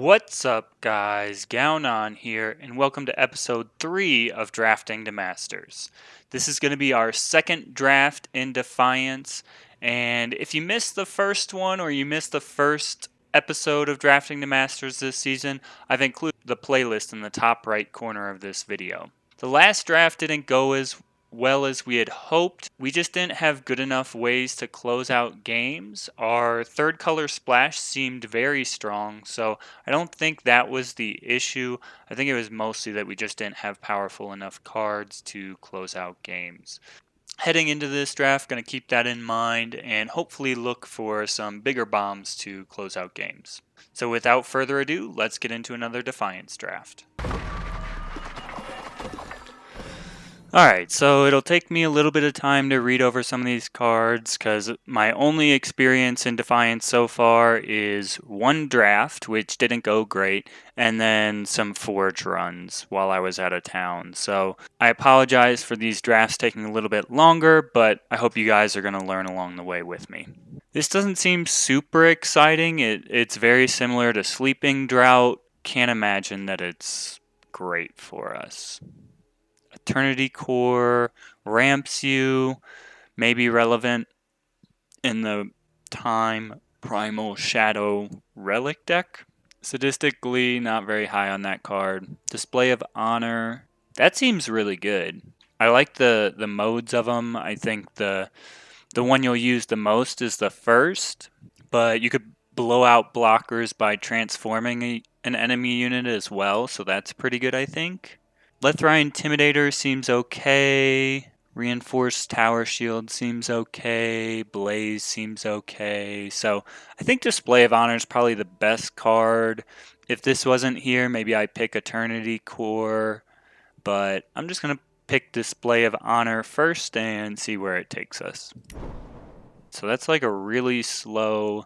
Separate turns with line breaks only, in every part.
What's up, guys? Gaonan here, and welcome to episode 3 of Drafting to Masters. This is going to be our second draft in Defiance, and if you missed the first one or you missed the first episode of Drafting to Masters this season, I've included the playlist in the top right corner of this video. The last draft didn't go as well as we had hoped. We just didn't have good enough ways to close out games. Our third color splash seemed very strong, so I don't think that was the issue. I think it was mostly that we just didn't have powerful enough cards to close out games. Heading into this draft, going to keep that in mind and hopefully look for some bigger bombs to close out games. So without further ado, let's get into another Defiance draft. Alright, so it'll take me a little bit of time to read over some of these cards because my only experience in Defiance so far is one draft, which didn't go great, and then some forge runs while I was out of town. So I apologize for these drafts taking a little bit longer, but I hope you guys are going to learn along the way with me. This doesn't seem super exciting. It's very similar to Sleeping Drought. Can't imagine that it's great for us. Eternity Core ramps you, may be relevant in the Time Primal Shadow Relic deck. Sadistically, not very high on that card. Display of Honor, that seems really good. I like the modes of them. I think the one you'll use the most is the first, but you could blow out blockers by transforming an enemy unit as well, so that's pretty good, I think. Lethrai Intimidator seems okay. Reinforced Tower Shield seems okay. Blaze seems okay. So I think Display of Honor is probably the best card. If this wasn't here, maybe I pick Eternity Core. But I'm just going to pick Display of Honor first and see where it takes us. So that's like a really slow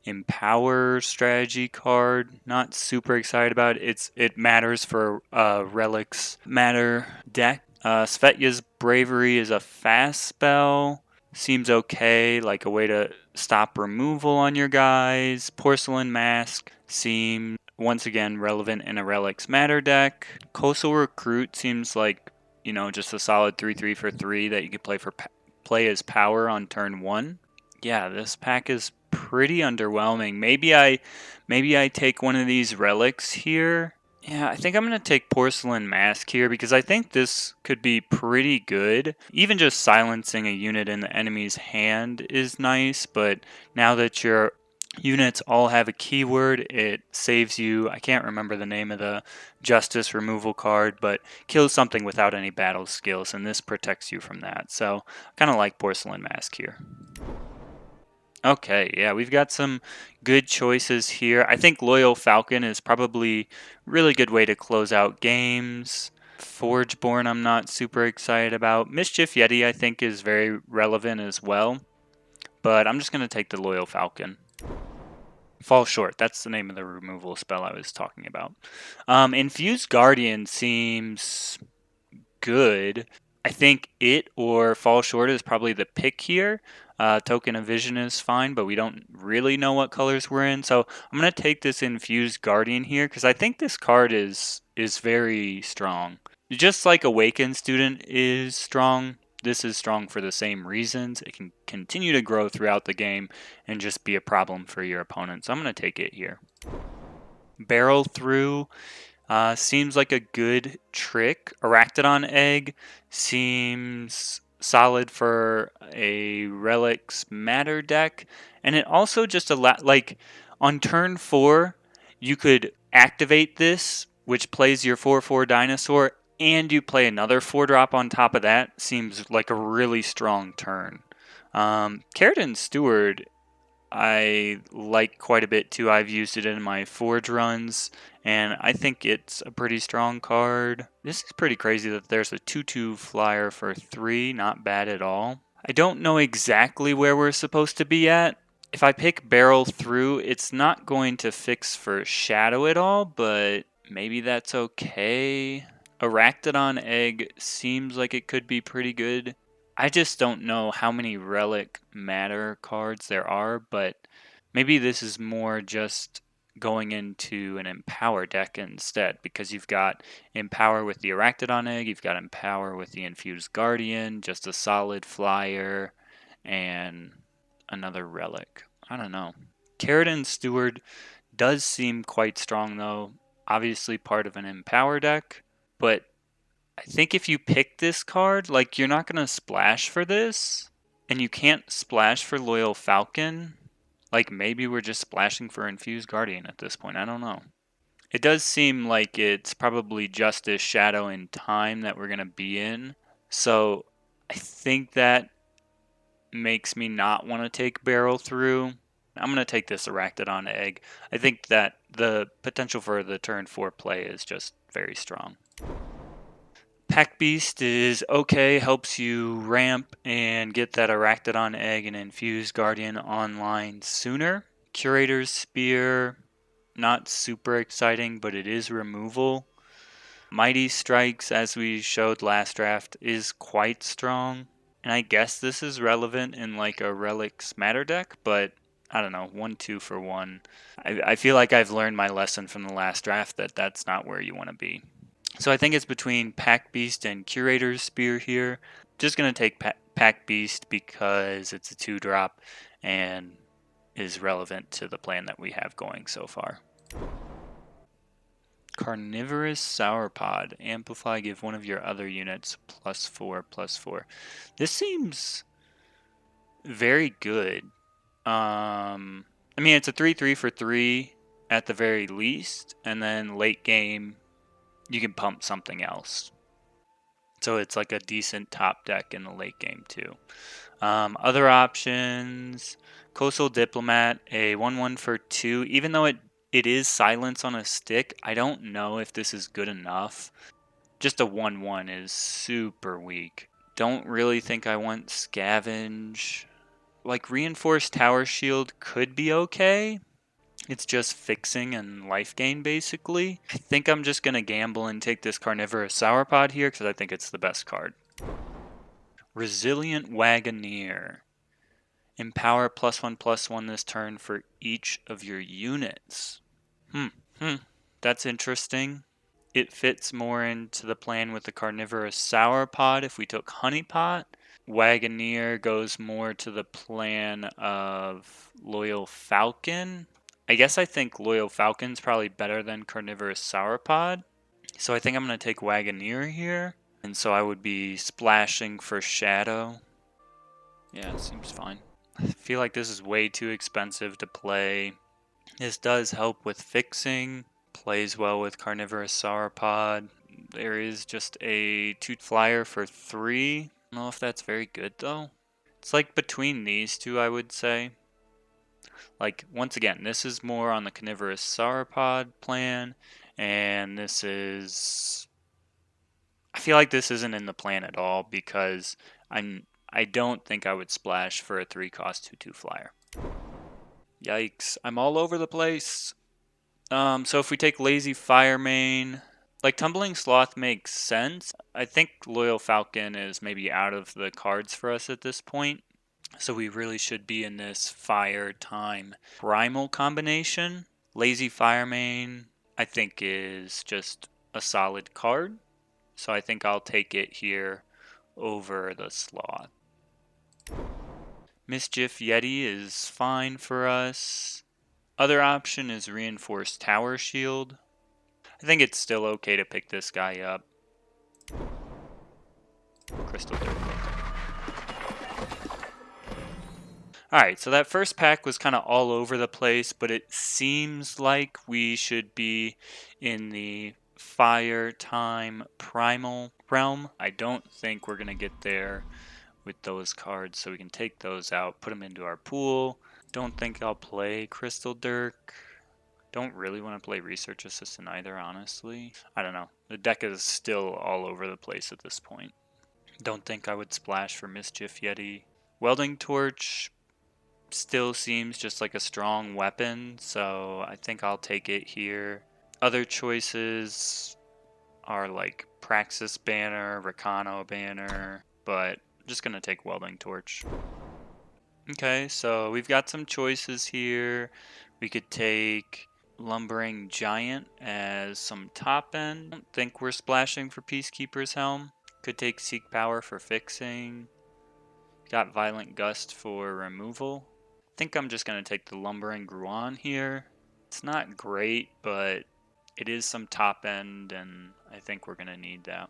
Empower strategy card. Not super excited about it. It matters for Relics Matter deck. Svetya's Bravery is a fast spell. Seems okay, like a way to stop removal on your guys. Porcelain Mask seems once again relevant in a Relics Matter deck. Coastal Recruit seems like, you know, just a solid 3/3 for 3 that you could play as power on turn 1. Yeah, this pack is pretty underwhelming. Maybe I take one of these relics here. Yeah, I think I'm going to take Porcelain Mask here because I think this could be pretty good. Even just silencing a unit in the enemy's hand is nice, but now that your units all have a keyword, it saves you. I can't remember the name of the Justice removal card, but kills something without any battle skills, and this protects you from that. So I kind of like Porcelain Mask here. Okay, yeah, we've got some good choices here. I think Loyal Falcon is probably a really good way to close out games. Forgeborn I'm not super excited about. Mischief Yeti I think is very relevant as well. But I'm just going to take the Loyal Falcon. Fall Short, that's the name of the removal spell I was talking about. Infused Guardian seems good. I think it or Fall Short is probably the pick here. Token of Vision is fine, but we don't really know what colors we're in. So I'm going to take this Infused Guardian here because I think this card is very strong. Just like Awakened Student is strong, this is strong for the same reasons. It can continue to grow throughout the game and just be a problem for your opponent. So I'm going to take it here. Barrel Through seems like a good trick. Arachnodon Egg seems solid for a Relics Matter deck, and it also just like on turn 4 you could activate this, which plays your 4/4 dinosaur, and you play another 4-drop on top of that. Seems like a really strong turn. Keratin Steward I like quite a bit too. I've used it in my forge runs, and I think it's a pretty strong card. This is pretty crazy that there's a 2/2 flyer for 3, not bad at all. I don't know exactly where we're supposed to be at. If I pick Barrel Through, it's not going to fix for Shadow at all, but maybe that's okay. Arachnodon Egg seems like it could be pretty good. I just don't know how many Relic Matter cards there are, but maybe this is more just going into an Empower deck instead, because you've got Empower with the Arachnodon Egg, you've got Empower with the Infused Guardian, just a solid flyer, and another relic. I don't know. Keratin Steward does seem quite strong though, obviously part of an Empower deck, but I think if you pick this card, like, you're not going to splash for this, and you can't splash for Loyal Falcon. Like, maybe we're just splashing for Infused Guardian at this point. I don't know. It does seem like it's probably Justice, Shadow, and Time that we're going to be in. So I think that makes me not want to take Barrel Through. I'm going to take this Arachnodon Egg. I think that the potential for the turn 4 play is just very strong. Pack Beast is okay, helps you ramp and get that Arachnodon Egg and Infused Guardian online sooner. Curator's Spear, not super exciting, but it is removal. Mighty Strikes, as we showed last draft, is quite strong. And I guess this is relevant in like a Relics Matter deck, but I don't know, 1-2 for 1. I feel like I've learned my lesson from the last draft that that's not where you want to be. So I think it's between Pack Beast and Curator's Spear here. Just going to take Pack Beast because it's a 2-drop and is relevant to the plan that we have going so far. Carnivorous Sauropod. Amplify, give one of your other units +4/+4. This seems very good. I mean, it's a 3/3 for 3 at the very least, and then late game you can pump something else. So it's like a decent top deck in the late game too. Other options, Coastal Diplomat, a 1/1 for 2. Even though it is silence on a stick, I don't know if this is good enough. Just a 1/1 is super weak. Don't really think I want Scavenge. Like, Reinforced Tower Shield could be okay. It's just fixing and life gain, basically. I think I'm just going to gamble and take this Carnivorous Sauropod here because I think it's the best card. Resilient Wagoneer. Empower +1/+1 this turn for each of your units. That's interesting. It fits more into the plan with the Carnivorous Sauropod if we took Honeypot. Wagoneer goes more to the plan of Loyal Falcon. I guess I think Loyal Falcon's probably better than Carnivorous Sauropod. So I think I'm going to take Wagoneer here. And so I would be splashing for Shadow. Yeah, it seems fine. I feel like this is way too expensive to play. This does help with fixing. Plays well with Carnivorous Sauropod. There is just a 2 flyer for 3. I don't know if that's very good though. It's like between these two, I would say. Like, once again, this is more on the Carnivorous Sauropod plan, and this is... I feel like this isn't in the plan at all because I don't think I would splash for a 3-cost 2/2 flyer. Yikes, I'm all over the place. So if we take Lazy Firemane, like, Tumbling Sloth makes sense. I think Loyal Falcon is maybe out of the cards for us at this point. So we really should be in this Fire Time Primal combination. Lazy Firemane, I think, is just a solid card. So I think I'll take it here over the Sloth. Mischief Yeti is fine for us. Other option is Reinforced Tower Shield. I think it's still okay to pick this guy up. Crystal Dirt. Alright, so that first pack was kind of all over the place, but it seems like we should be in the Fire Time Primal realm. I don't think we're going to get there with those cards, so we can take those out, put them into our pool. Don't think I'll play Crystal Dirk. Don't really want to play Research Assistant either, honestly. I don't know. The deck is still all over the place at this point. Don't think I would splash for Mischief Yeti. Welding Torch still seems just like a strong weapon, so I think I'll take it here. Other choices are like Praxis Banner, Recano Banner, but I'm just going to take Welding Torch. Okay, so we've got some choices here. We could take Lumbering Giant as some top end. Don't think we're splashing for Peacekeeper's Helm. Could take Seek Power for fixing. Got Violent Gust for removal. Think I'm just going to take the Lumbering Gruan here. It's not great, but it is some top end, and I think we're going to need that.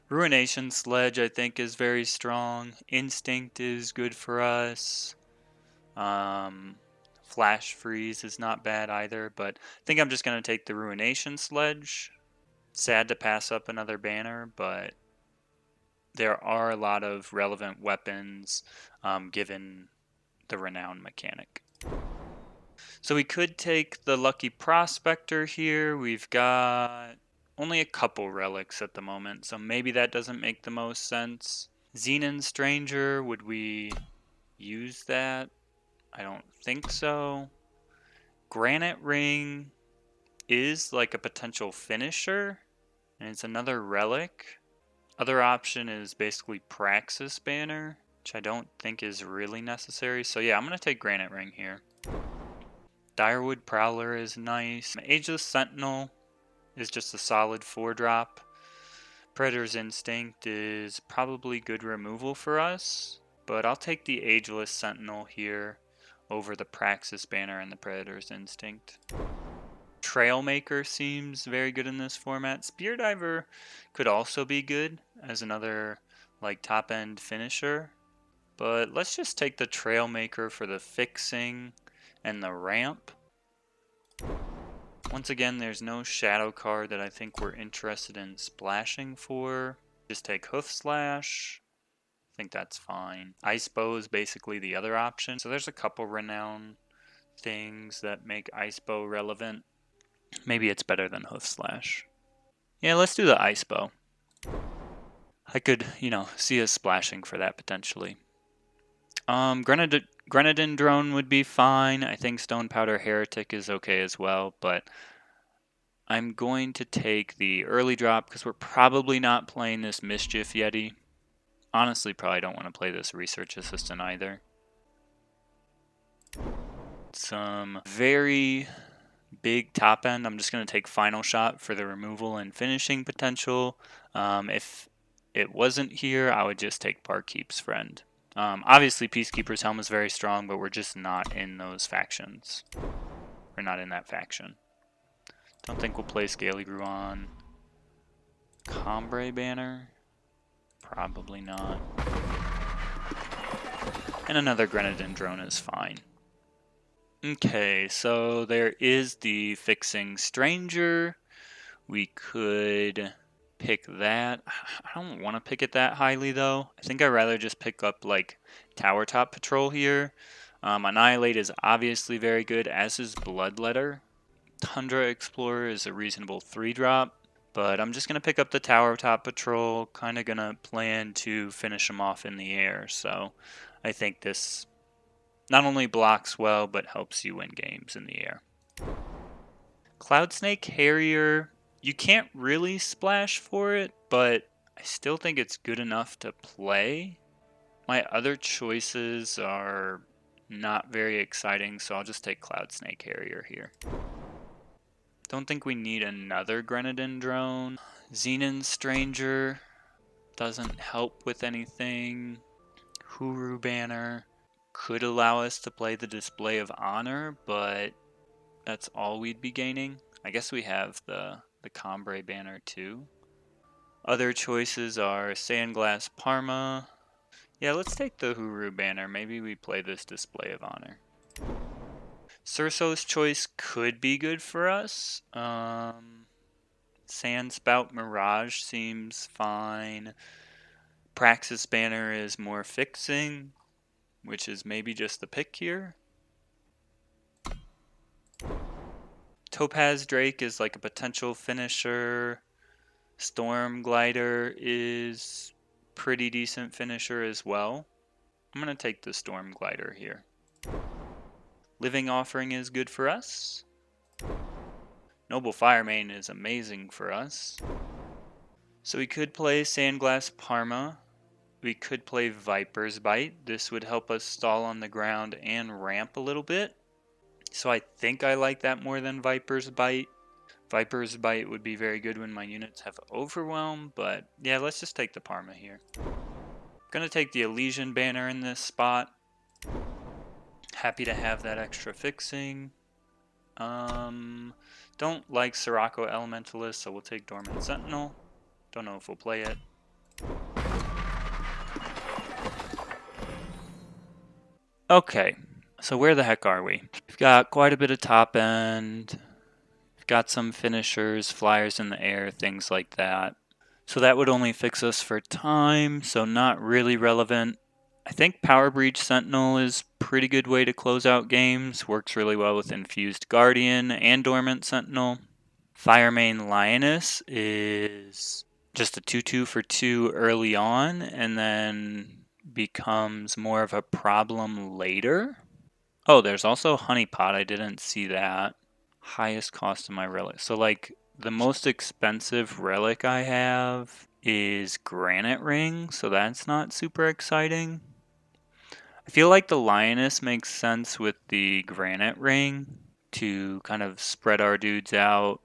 Ruination Sledge, I think, is very strong. Instinct is good for us. Flash Freeze is not bad either, but I think I'm just going to take the Ruination Sledge. Sad to pass up another banner, but there are a lot of relevant weapons given the Renown mechanic. So we could take the Lucky Prospector here. We've got only a couple relics at the moment, so maybe that doesn't make the most sense. Xenon Stranger, would we use that? I don't think so. Granite Ring is like a potential finisher, and it's another relic. Other option is basically Praxis Banner, which I don't think is really necessary. So yeah, I'm going to take Granite Ring here. Direwood Prowler is nice. Ageless Sentinel is just a solid 4-drop. Predator's Instinct is probably good removal for us, but I'll take the Ageless Sentinel here over the Praxis Banner and the Predator's Instinct. Trailmaker seems very good in this format. Spear Diver could also be good as another like top end finisher, but let's just take the Trailmaker for the fixing and the ramp. Once again, there's no shadow card that I think we're interested in splashing for. Just take Hoof Slash. I think that's fine. Ice Bow is basically the other option. So there's a couple Renown things that make Ice Bow relevant. Maybe it's better than Hoof Slash. Yeah, let's do the Ice Bow. I could, see us splashing for that potentially. Grenadin Drone would be fine. I think Stone Powder Heretic is okay as well, but I'm going to take the early drop because we're probably not playing this Mischief Yeti. Honestly, probably don't want to play this Research Assistant either. Some very big top end. I'm just going to take Final Shot for the removal and finishing potential. If it wasn't here, I would just take Barkeep's Friend. Obviously, Peacekeeper's Helm is very strong, but we're just not in those factions. We're not in that faction. Don't think we'll play Scaly Gruan. Combray Banner? Probably not. And another Grenadin Drone is fine. Okay, so there is the Fixing Stranger. We could pick that. I don't want to pick it that highly though. I think I'd rather just pick up like Tower Top Patrol here. Annihilate is obviously very good, as is Bloodletter. Tundra Explorer is a reasonable 3-drop, but I'm just going to pick up the Tower Top Patrol, kind of going to plan to finish them off in the air, so I think this not only blocks well, but helps you win games in the air. Cloud Snake Harrier, you can't really splash for it, but I still think it's good enough to play. My other choices are not very exciting, so I'll just take Cloud Snake Harrier here. Don't think we need another Grenadin Drone. Xenon Stranger doesn't help with anything. Huru Banner could allow us to play the Display of Honor, but that's all we'd be gaining. I guess we have the Combray Banner too. Other choices are Sandglass Parma. Yeah, let's take the Huru Banner. Maybe we play this Display of Honor. Cerso's Choice could be good for us. Sandspout Mirage seems fine. Praxis Banner is more fixing, which is maybe just the pick here. Topaz Drake is like a potential finisher. Storm Glider is pretty decent finisher as well. I'm going to take the Storm Glider here. Living Offering is good for us. Noble Firemane is amazing for us. So we could play Sandglass Parma. We could play Viper's Bite. This would help us stall on the ground and ramp a little bit. So I think I like that more than Viper's Bite. Viper's Bite would be very good when my units have Overwhelm, but yeah, let's just take the Parma here. Gonna take the Elysian banner in this spot. Happy to have that extra fixing. Don't like Sirocco Elementalist, so we'll take Dormant Sentinel. Don't know if we'll play it. Okay, so where the heck are we? We've got quite a bit of top end. We've got some finishers, flyers in the air, things like that. So that would only fix us for time, so not really relevant. I think Power Breach Sentinel is a pretty good way to close out games. Works really well with Infused Guardian and Dormant Sentinel. Firemane Lioness is just a 2/2 for 2 early on, and then becomes more of a problem later. Oh, there's also Honeypot. I didn't see that. Highest cost of my relic. So, like, the most expensive relic I have is Granite Ring, so that's not super exciting. I feel like the Lioness makes sense with the Granite Ring to kind of spread our dudes out.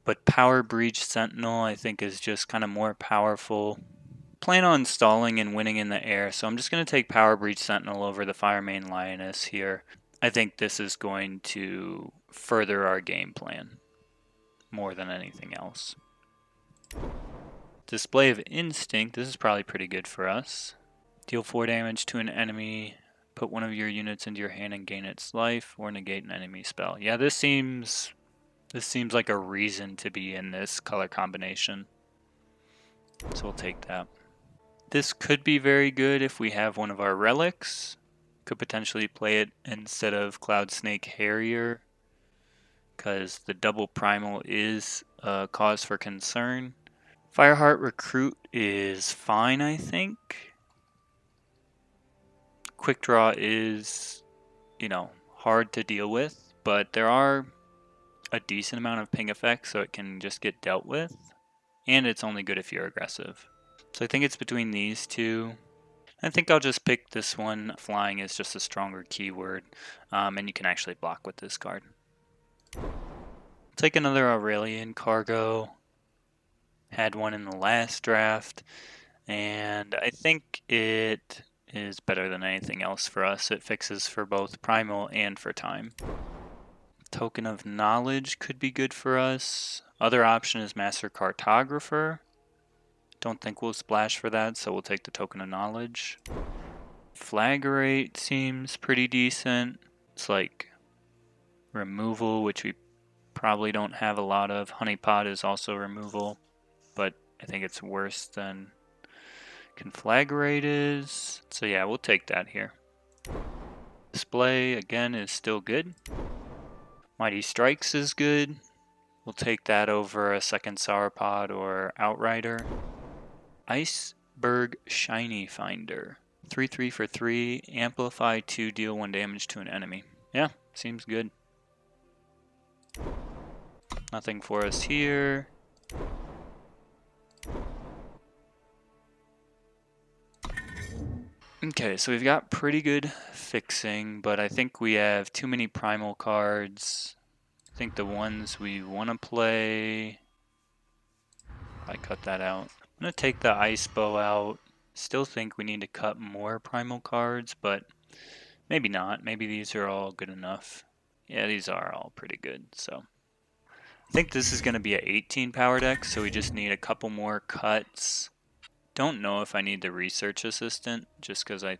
But Power Breach Sentinel, I think, is just kind of more powerful. Plan on stalling and winning in the air, so I'm just going to take Power Breach Sentinel over the Firemane Lioness here. I think this is going to further our game plan more than anything else. Display of Instinct, this is probably pretty good for us. Deal 4 damage to an enemy, put one of your units into your hand and gain its life, or negate an enemy spell. Yeah, this seems like a reason to be in this color combination. So we'll take that. This could be very good if we have one of our relics. Could potentially play it instead of Cloud Snake Harrier, because the double primal is a cause for concern. Fireheart Recruit is fine, I think. Quick Draw is, hard to deal with, but there are a decent amount of ping effects, so it can just get dealt with. And it's only good if you're aggressive. So I think it's between these two. I think I'll just pick this one. Flying is just a stronger keyword, and you can actually block with this card. Take another Aurelian Cargo. Had one in the last draft, and I think it is better than anything else for us. It fixes for both primal and for time. Token of Knowledge could be good for us. Other option is Master Cartographer. Don't think we'll splash for that, so we'll take the Token of Knowledge. Flagrate seems pretty decent. It's like removal, which we probably don't have a lot of. Honeypot is also removal, but I think it's worse than Conflagrate is. So yeah, we'll take that here. Display, again, is still good. Mighty Strikes is good. We'll take that over a second Sauropod or Outrider. Iceberg Shiny Finder. 3/3 for 3. Amplify 2, deal 1 damage to an enemy. Yeah, seems good. Nothing for us here. Okay, so we've got pretty good fixing, but I think we have too many primal cards. I think the ones we want to play... I cut that out. I'm going to take the Ice Bow out. Still think we need to cut more primal cards, but maybe not. Maybe these are all good enough. Yeah, these are all pretty good, so... I think this is going to be an 18 power deck, so we just need a couple more cuts. Don't know if I need the Research Assistant, just because I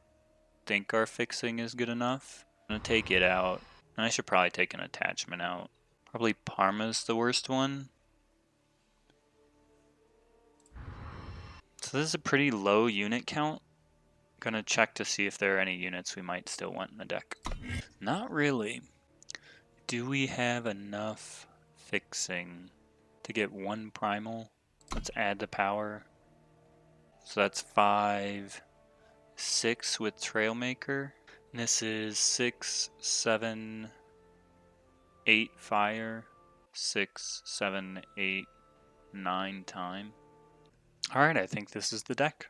think our fixing is good enough. I'm going to take it out, and I should probably take an attachment out. Probably Parma's the worst one. So this is a pretty low unit count. I'm going to check to see if there are any units we might still want in the deck. Not really. Do we have enough fixing to get one primal? Let's add the power. So that's 5, 6 with Trailmaker. And this is 6, 7, 8 fire, 6, 7, 8, 9 time. Alright, I think this is the deck.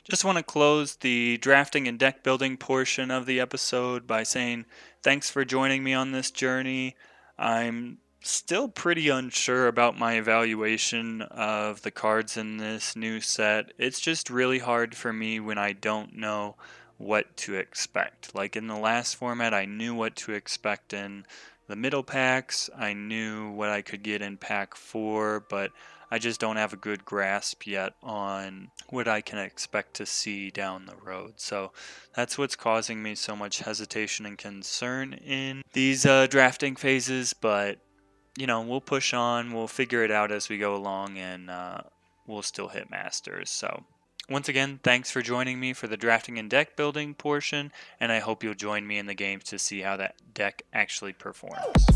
Just want to close the drafting and deck building portion of the episode by saying thanks for joining me on this journey. I'm still pretty unsure about my evaluation of the cards in this new set. It's just really hard for me when I don't know what to expect. Like in the last format, I knew what to expect in the middle packs. I knew what I could get in pack 4, but I just don't have a good grasp yet on what I can expect to see down the road. So that's what's causing me so much hesitation and concern in these drafting phases. But, we'll push on, we'll figure it out as we go along, and we'll still hit masters. So once again, thanks for joining me for the drafting and deck building portion, and I hope you'll join me in the games to see how that deck actually performs.